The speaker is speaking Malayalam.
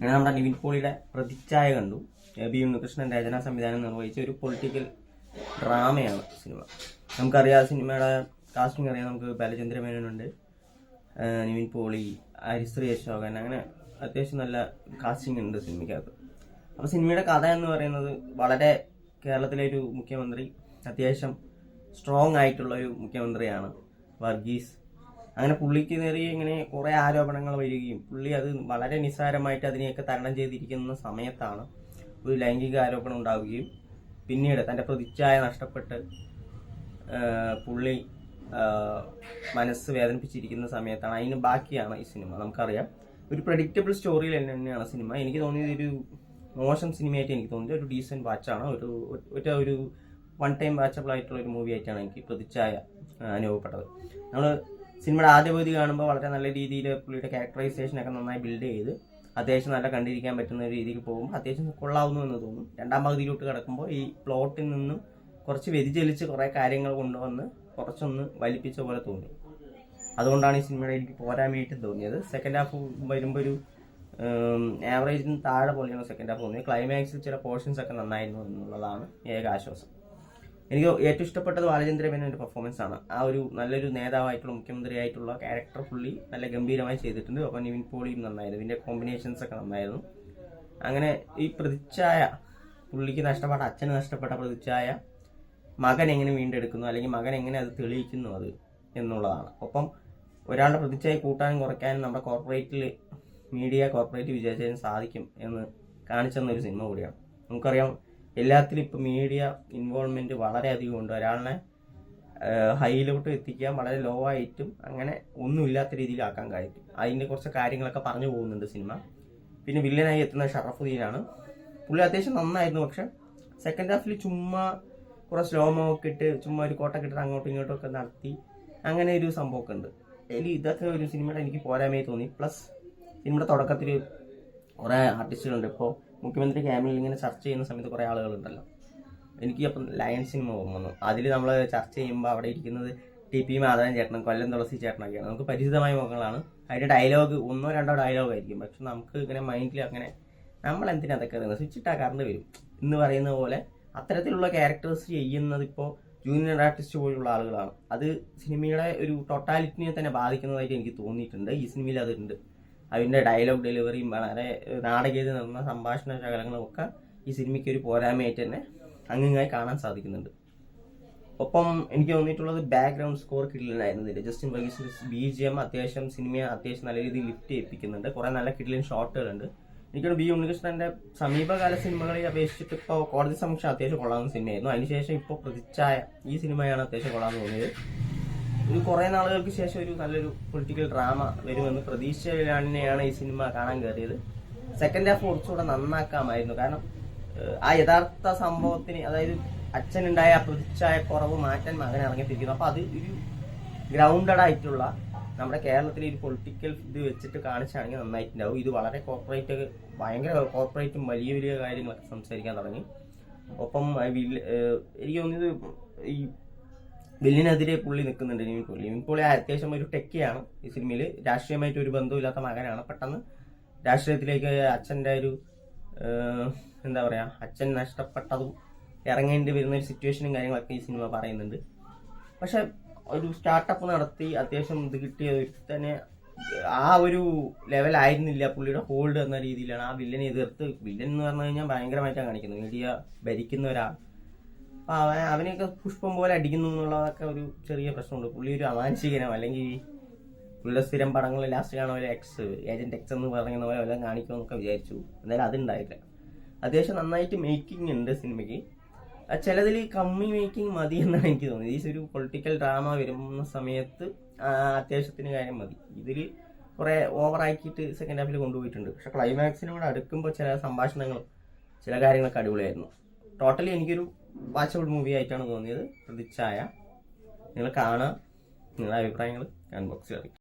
അങ്ങനെ നമ്മുടെ നിവിൻ പോളിയുടെ പ്രതിച്ഛായ കണ്ടു. ബി ഉണ്ണികൃഷ്ണൻ രചനാ സംവിധാനം നിർവഹിച്ച ഒരു പൊളിറ്റിക്കൽ ഡ്രാമയാണ് സിനിമ. നമുക്കറിയാം സിനിമയുടെ കാസ്റ്റിംഗ് അറിയാം. നമുക്ക് ബാലചന്ദ്ര മേനോനുണ്ട്, നിവിൻ പോളി, ഹരിശ്രീ അശോകൻ, അങ്ങനെ അത്യാവശ്യം നല്ല കാസ്റ്റിംഗ് ഉണ്ട് സിനിമയ്ക്കകത്ത്. അപ്പോൾ സിനിമയുടെ കഥ എന്ന് പറയുന്നത് വളരെ കേരളത്തിലെ ഒരു മുഖ്യമന്ത്രി, അത്യാവശ്യം സ്ട്രോങ് ആയിട്ടുള്ള ഒരു മുഖ്യമന്ത്രിയാണ് വർഗീസ്. അങ്ങനെ പുള്ളിക്ക് നേരെ ഇങ്ങനെ കുറേ ആരോപണങ്ങൾ വരികയും പുള്ളി അത് വളരെ നിസ്സാരമായിട്ട് അതിനെയൊക്കെ തരണം ചെയ്തിരിക്കുന്ന സമയത്താണ് ഒരു ലൈംഗിക ആരോപണം ഉണ്ടാവുകയും പിന്നീട് തൻ്റെ പ്രതിച്ഛായ നഷ്ടപ്പെട്ട് പുള്ളി മനസ്സ് വേദനിപ്പിച്ചിരിക്കുന്ന സമയത്താണ്. അതിന് ബാക്കിയാണ് ഈ സിനിമ. നമുക്കറിയാം ഒരു പ്രഡിക്റ്റബിൾ സ്റ്റോറിയിൽ തന്നെയാണ് സിനിമ. എനിക്ക് തോന്നിയത് ഒരു മോശം സിനിമയായിട്ട് എനിക്ക് തോന്നിയത് ഒരു ഡീസൻറ്റ് വാച്ചാണ്. ഒരു വൺ ടൈം വാച്ചബിൾ ആയിട്ടുള്ള ഒരു മൂവി ആയിട്ടാണ് എനിക്ക് പ്രതിച്ഛായ അനുഭവപ്പെട്ടത്. നമ്മൾ സിനിമയുടെ ആദ്യ പകുതി കാണുമ്പോൾ വളരെ നല്ല രീതിയിൽ പുള്ളിയുടെ ക്യാരക്ടറൈസേഷനൊക്കെ നന്നായി ബിൽഡ് ചെയ്ത് അത്യാവശ്യം നല്ല കണ്ടിരിക്കാൻ പറ്റുന്ന രീതിയിൽ പോകുമ്പോൾ അത്യാവശ്യം കൊള്ളാവുന്നു എന്ന് തോന്നും. രണ്ടാം പകുതിയിലോട്ട് കിടക്കുമ്പോൾ ഈ പ്ലോട്ടിൽ നിന്നും കുറച്ച് വ്യതിചലിച്ച് കുറേ കാര്യങ്ങൾ കൊണ്ടുവന്ന് കുറച്ചൊന്ന് വലിപ്പിച്ച പോലെ തോന്നി. അതുകൊണ്ടാണ് ഈ സിനിമയുടെ എനിക്ക് പോരായ്മയായിട്ട് തോന്നിയത്. സെക്കൻഡ് ഹാഫ് വരുമ്പോൾ ഒരു ആവറേജിന് താഴെ പോലെയാണ് സെക്കൻഡ് ഹാഫ് തോന്നിയത്. ക്ലൈമാക്സിൽ ചില പോർഷൻസ് ഒക്കെ നന്നായിരുന്നു എന്നുള്ളതാണ് ഏക ആശ്വാസം. എനിക്ക് ഏറ്റവും ഇഷ്ടപ്പെട്ടത് ബാലചന്ദ്ര മേനോന്റെ പെർഫോമൻസ് ആണ്. ആ ഒരു നല്ലൊരു നേതാവായിട്ടുള്ള മുഖ്യമന്ത്രിയായിട്ടുള്ള ക്യാരക്ടർ പുള്ളി നല്ല ഗംഭീരമായി ചെയ്തിട്ടുണ്ട്. അപ്പോൾ നിവിൻ പോളിയും നന്നായിരുന്നു, ഇതിൻ്റെ കോമ്പിനേഷൻസ് ഒക്കെ നന്നായിരുന്നു. അങ്ങനെ ഈ പ്രതിച്ഛായ പുള്ളിക്ക് നഷ്ടപ്പെട്ട, അച്ഛന് നഷ്ടപ്പെട്ട പ്രതിച്ഛായ മകൻ എങ്ങനെ വീണ്ടെടുക്കുന്നു, അല്ലെങ്കിൽ മകൻ എങ്ങനെ അത് തെളിയിക്കുന്നു അത് എന്നുള്ളതാണ്. ഒപ്പം ഒരാളുടെ പ്രതിച്ഛായ കൂട്ടാനും കുറയ്ക്കാനും നമ്മുടെ കോർപ്പറേറ്റ് വിചാരിച്ചതിന് സാധിക്കും എന്ന് കാണിച്ചെന്നൊരു സിനിമ കൂടിയാണ്. നമുക്കറിയാം എല്ലാത്തിലും ഇപ്പം മീഡിയ ഇൻവോൾവ്മെൻറ്റ് വളരെയധികം ഉണ്ട്. ഒരാളിനെ ഹൈയിലോട്ട് എത്തിക്കാൻ വളരെ ലോ ആയിട്ടും അങ്ങനെ ഒന്നുമില്ലാത്ത രീതിയിലാക്കാൻ കഴിയും. അതിൻ്റെ കുറച്ച് കാര്യങ്ങളൊക്കെ പറഞ്ഞു പോകുന്നുണ്ട് സിനിമ. പിന്നെ വില്ലനായി എത്തുന്ന ഷറഫുദ്ദീനാണ്. പുള്ളി അത്യാവശ്യം നന്നായിരുന്നു. പക്ഷെ സെക്കൻഡ് ഹാഫിൽ ചുമ്മാ കുറേ സ്ലോമോ ഒക്കെ ഇട്ട് ചുമ്മാ ഒരു കോട്ടൊക്കെ ഇട്ടിട്ട് അങ്ങോട്ടും ഇങ്ങോട്ടും ഒക്കെ നടത്തി അങ്ങനെ ഒരു സംഭവമൊക്കെ ഉണ്ട്. ഇതൊക്കെ ഒരു സിനിമയുടെ എനിക്ക് പോരായ്മയായി തോന്നി. പ്ലസ് സിനിമയുടെ തുടക്കത്തിൽ കുറേ ആർട്ടിസ്റ്റുകളുണ്ട്. ഇപ്പോൾ മുഖ്യമന്ത്രി ക്യാമ്പിൽ ഇങ്ങനെ ചർച്ച ചെയ്യുന്ന സമയത്ത് കുറേ ആളുകളുണ്ടല്ലോ. എനിക്ക് അപ്പം ലയൺ സിനിമ വന്നു. അതിൽ നമ്മൾ ചർച്ച ചെയ്യുമ്പോൾ അവിടെ ഇരിക്കുന്നത് TP മാധവൻ ചേട്ടനും കൊല്ലം തുളസി ചേട്ടനൊക്കെയാണ്. നമുക്ക് പരിചിതമായ മുഖങ്ങളാണ്. അതിൻ്റെ ഡയലോഗ് 1-2 ഡയലോഗ് ആയിരിക്കും. പക്ഷെ നമുക്ക് ഇങ്ങനെ മൈൻഡിൽ അങ്ങനെ നമ്മൾ എന്തിനാ അതൊക്കെ അറിയുന്നത്, സ്വിച്ച് ഇട്ടാക്കാറുണ്ട് വരും എന്ന് പറയുന്ന പോലെ അത്തരത്തിലുള്ള ക്യാരക്ടേഴ്സ് ചെയ്യുന്നത് ഇപ്പോൾ ജൂനിയർ ആർട്ടിസ്റ്റ് പോലുള്ള ആളുകളാണ്. അത് സിനിമയുടെ ഒരു ടോട്ടാലിറ്റിനെ തന്നെ ബാധിക്കുന്നതായിട്ട് എനിക്ക് തോന്നിയിട്ടുണ്ട്. ഈ സിനിമയിൽ അതുണ്ട്. അതിൻ്റെ ഡയലോഗ് ഡെലിവറിയും വളരെ നാടകീയത നിറഞ്ഞ സംഭാഷണ ശകലങ്ങളും ഒക്കെ ഈ സിനിമയ്ക്ക് ഒരു പോരായ്മയായിട്ട് തന്നെ അങ്ങിങ്ങായി കാണാൻ സാധിക്കുന്നുണ്ട്. ഒപ്പം എനിക്ക് തോന്നിയിട്ടുള്ളത് ബാക്ക്ഗ്രൗണ്ട് സ്കോർ കിടിലനായിരുന്നില്ല. ജസ്റ്റിൻ വർഗീസിന്റെ BGM അത്യാവശ്യം സിനിമയെ അത്യാവശ്യം നല്ല രീതിയിൽ ലിഫ്റ്റ് ചെയ്യിപ്പിക്കുന്നുണ്ട്. കുറേ നല്ല കിടിലൻ ഷോട്ടുകളുണ്ട്. എനിക്കൊരു ബി ഉണ്ണികൃഷ്ണന്റെ സമീപകാല സിനിമകളെ അപേക്ഷിച്ചിട്ട് ഇപ്പോൾ കോടതി സമക്ഷം അത്യാവശ്യം കൊള്ളാവുന്ന സിനിമയായിരുന്നു. അതിനുശേഷം ഇപ്പോൾ പ്രതിച്ഛായ ഈ സിനിമയാണ് അത്യാവശ്യം കൊള്ളാമെന്ന് തോന്നിയത്. ഒരു കുറേ നാളുകൾക്ക് ശേഷം ഒരു നല്ലൊരു പൊളിറ്റിക്കൽ ഡ്രാമ വരുമെന്ന് പ്രതീക്ഷയിലാണ് ഈ സിനിമ കാണാൻ കയറിയത്. സെക്കൻഡ് ഹാഫ് കുറച്ചുകൂടെ നന്നാക്കാമായിരുന്നു. കാരണം ആ യഥാർത്ഥ സംഭവത്തിന്, അതായത് അച്ഛനുണ്ടായ ആ പ്രതിച്ഛായ കുറവ് മാറ്റാൻ മകൻ ഇറങ്ങിത്തിരിക്കുന്നു. അപ്പോൾ അത് ഒരു ഗ്രൗണ്ടഡ് ആയിട്ടുള്ള നമ്മുടെ കേരളത്തിലെ ഒരു പൊളിറ്റിക്കൽ ഇത് വെച്ചിട്ട് കാണിച്ചാണെങ്കിൽ നന്നായിട്ടുണ്ടാവും. ഇത് വളരെ ഭയങ്കര കോർപ്പറേറ്റും വലിയ വലിയ കാര്യങ്ങളൊക്കെ സംസാരിക്കാൻ തുടങ്ങി. ഒപ്പം എനിക്ക് തോന്നിയത് ഈ വില്ലിനെതിരെ പുള്ളി നിൽക്കുന്നുണ്ട്. നിവിൻ പോളി അത്യാവശ്യം ഒരു ടെക്കിയാണ് ഈ സിനിമയിൽ. രാഷ്ട്രീയമായിട്ട് ഒരു ബന്ധമില്ലാത്ത മകനാണ്. പെട്ടെന്ന് രാഷ്ട്രീയത്തിലേക്ക് അച്ഛൻ്റെ ഒരു എന്താ പറയുക, അച്ഛൻ നഷ്ടപ്പെട്ടതും ഇറങ്ങേണ്ടി വരുന്ന ഒരു സിറ്റുവേഷനും കാര്യങ്ങളൊക്കെ ഈ സിനിമ പറയുന്നുണ്ട്. പക്ഷെ ഒരു സ്റ്റാർട്ടപ്പ് നടത്തി അത്യാവശ്യം ഇത് കിട്ടിയ തന്നെ ആ ഒരു ലെവലായിരുന്നില്ല പുള്ളിയുടെ ഹോൾഡ് എന്ന രീതിയിലാണ് ആ വില്ലനെ എതിർത്ത്. വില്ലൻ എന്ന് പറഞ്ഞു കഴിഞ്ഞാൽ ഭയങ്കരമായിട്ടാണ് കാണിക്കുന്നത്. മീഡിയ ഭരിക്കുന്ന ഒരാൾ. അപ്പോൾ അവനെയൊക്കെ പുഷ്പം പോലെ അടിക്കുന്നു എന്നുള്ളതൊക്കെ ഒരു ചെറിയ പ്രശ്നമുണ്ട്. പുള്ളി ഒരു അമാനുഷികനോ അല്ലെങ്കിൽ പുള്ളിയുടെ സ്ഥിരം പടങ്ങൾ ലാസ്റ്റ് കാണുന്ന പോലെ ഏജന്റ് എക്സ് എന്ന് പറയുന്ന പോലെ വല്ലതും കാണിക്കുമെന്നൊക്കെ വിചാരിച്ചു. എന്തായാലും അതുണ്ടായില്ല. അത്യാവശ്യം നന്നായിട്ട് മേക്കിംഗ് ഉണ്ട് സിനിമയ്ക്ക്. ചിലതിൽ കമ്മി മേക്കിംഗ് മതി എന്നാണ് എനിക്ക് തോന്നിയത്. ഈ ഒരു പൊളിറ്റിക്കൽ ഡ്രാമ വരുന്ന സമയത്ത് അത്യാവശ്യത്തിന് കാര്യം മതി. ഇതിൽ കുറേ ഓവറാക്കിയിട്ട് സെക്കൻഡ് ഹാഫിൽ കൊണ്ടുപോയിട്ടുണ്ട്. പക്ഷെ ക്ലൈമാക്സിനോട് അടുക്കുമ്പോൾ ചില സംഭാഷണങ്ങളും ചില കാര്യങ്ങളൊക്കെ അടിപൊളിയായിരുന്നു. ടോട്ടലി എനിക്കൊരു വാച്ചബിൾ മൂവി ആയിട്ടാണ് തോന്നിയത് പ്രതിച്ഛായ. നിങ്ങൾ കാണുക, നിങ്ങളുടെ അഭിപ്രായങ്ങൾ കമന്റ് ബോക്സിൽ അറിയിക്കും.